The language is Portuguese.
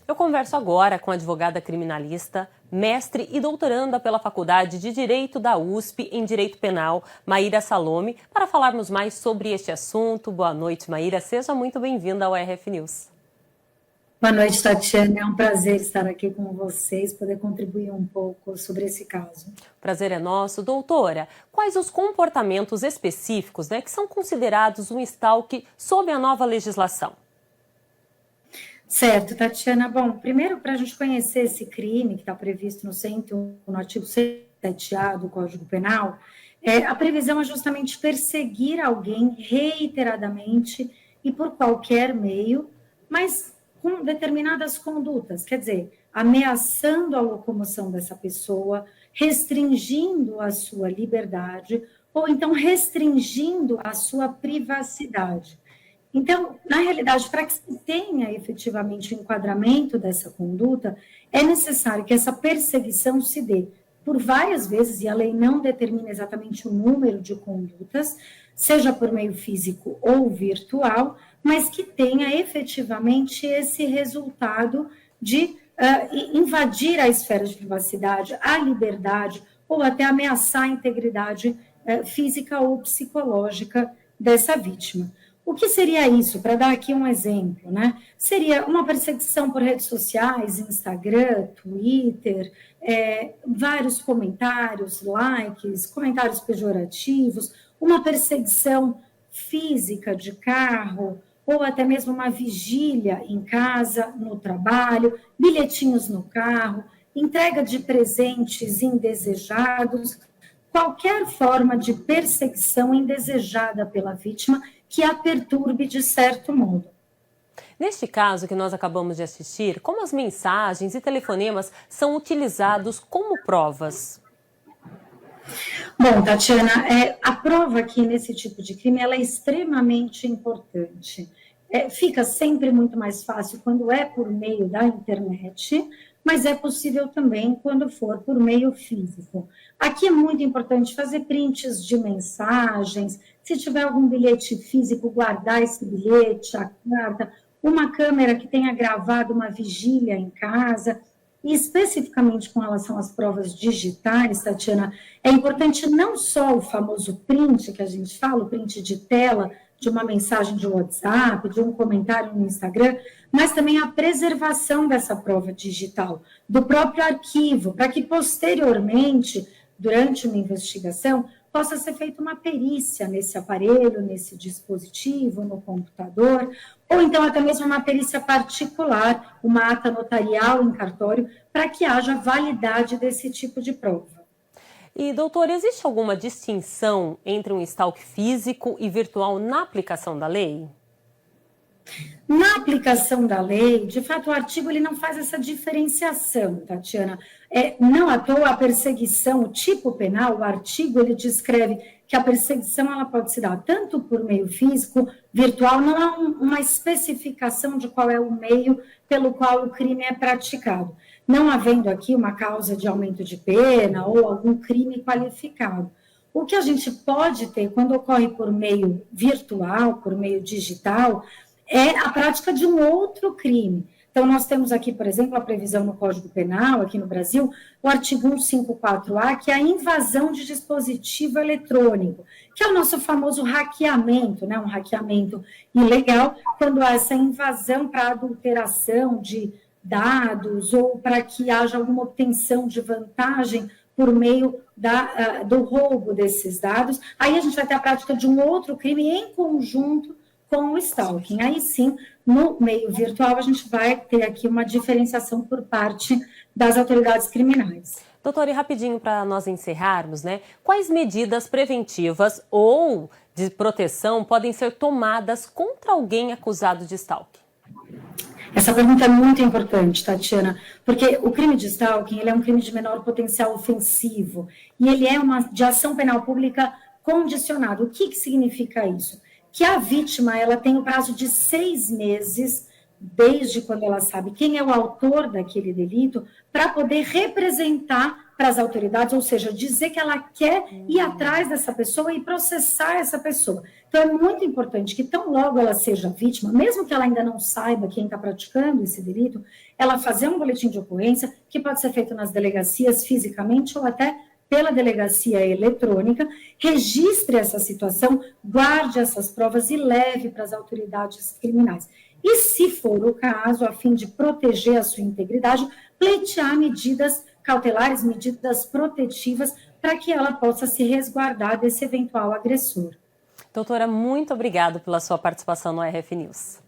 Eu converso agora com a advogada criminalista, mestre e doutoranda pela Faculdade de Direito da USP em Direito Penal, Maíra Salome, para falarmos mais sobre este assunto. Boa noite, Maíra. Seja muito bem-vinda ao RF News. Boa noite, Tatiana. É um prazer estar aqui com vocês, poder contribuir um pouco sobre esse caso. O prazer é nosso. Doutora, quais os comportamentos específicos que são considerados um stalking sob a nova legislação? Certo, Tatiana. Bom, primeiro, para a gente conhecer esse crime que está previsto no 101, no artigo 107A do Código Penal, a previsão é justamente perseguir alguém reiteradamente e por qualquer meio, mas com determinadas condutas, quer dizer, ameaçando a locomoção dessa pessoa, restringindo a sua liberdade, ou então restringindo a sua privacidade. Então, na realidade, para que se tenha efetivamente o enquadramento dessa conduta, é necessário que essa perseguição se dê por várias vezes, e a lei não determina exatamente o número de condutas, seja por meio físico ou virtual, mas que tenha efetivamente esse resultado de invadir a esfera de privacidade, a liberdade, ou até ameaçar a integridade física ou psicológica dessa vítima. O que seria isso? Para dar aqui um exemplo, seria uma perseguição por redes sociais, Instagram, Twitter, vários comentários, likes, comentários pejorativos, uma perseguição física de carro, ou até mesmo uma vigília em casa, no trabalho, bilhetinhos no carro, entrega de presentes indesejados, qualquer forma de perseguição indesejada pela vítima que a perturbe de certo modo. Neste caso que nós acabamos de assistir, como as mensagens e telefonemas são utilizados como provas? Bom, Tatiana, a prova aqui nesse tipo de crime ela é extremamente importante. Fica sempre muito mais fácil quando é por meio da internet, mas é possível também quando for por meio físico. Aqui é muito importante fazer prints de mensagens, se tiver algum bilhete físico, guardar esse bilhete, a carta, uma câmera que tenha gravado uma vigília em casa. E especificamente com relação às provas digitais, Tatiana, é importante não só o famoso print que a gente fala, o print de tela, de uma mensagem de WhatsApp, de um comentário no Instagram, mas também a preservação dessa prova digital, do próprio arquivo, para que posteriormente, durante uma investigação, possa ser feita uma perícia nesse aparelho, nesse dispositivo, no computador, ou então até mesmo uma perícia particular, uma ata notarial em cartório, para que haja validade desse tipo de prova. E, doutor, existe alguma distinção entre um stalking físico e virtual na aplicação da lei? Na aplicação da lei, de fato, o artigo ele não faz essa diferenciação, Tatiana. Não à toa a perseguição, o tipo penal, o artigo, ele descreve que a perseguição ela pode se dar tanto por meio físico, virtual, não há uma especificação de qual é o meio pelo qual o crime é praticado. Não havendo aqui uma causa de aumento de pena ou algum crime qualificado. O que a gente pode ter quando ocorre por meio virtual, por meio digital, é a prática de um outro crime. Então, nós temos aqui, por exemplo, a previsão no Código Penal, aqui no Brasil, o artigo 154A, que é a invasão de dispositivo eletrônico, que é o nosso famoso hackeamento, um hackeamento ilegal, quando há essa invasão para adulteração de dados ou para que haja alguma obtenção de vantagem por meio do roubo desses dados. Aí a gente vai ter a prática de um outro crime em conjunto com o stalking. Aí sim, no meio virtual, a gente vai ter aqui uma diferenciação por parte das autoridades criminais. Doutora, e rapidinho para nós encerrarmos, quais medidas preventivas ou de proteção podem ser tomadas contra alguém acusado de stalking? Essa pergunta é muito importante, Tatiana, porque o crime de stalking ele é um crime de menor potencial ofensivo e ele é de ação penal pública condicionada. O que significa isso? Que a vítima ela tem o prazo de 6 meses desde quando ela sabe quem é o autor daquele delito, para poder representar para as autoridades, ou seja, dizer que ela quer ir atrás dessa pessoa e processar essa pessoa. Então, é muito importante que, tão logo ela seja vítima, mesmo que ela ainda não saiba quem está praticando esse delito, ela fazer um boletim de ocorrência, que pode ser feito nas delegacias fisicamente ou até pela delegacia eletrônica, registre essa situação, guarde essas provas e leve para as autoridades criminais. E, se for o caso, a fim de proteger a sua integridade, pleitear medidas cautelares, medidas protetivas, para que ela possa se resguardar desse eventual agressor. Doutora, muito obrigada pela sua participação no RF News.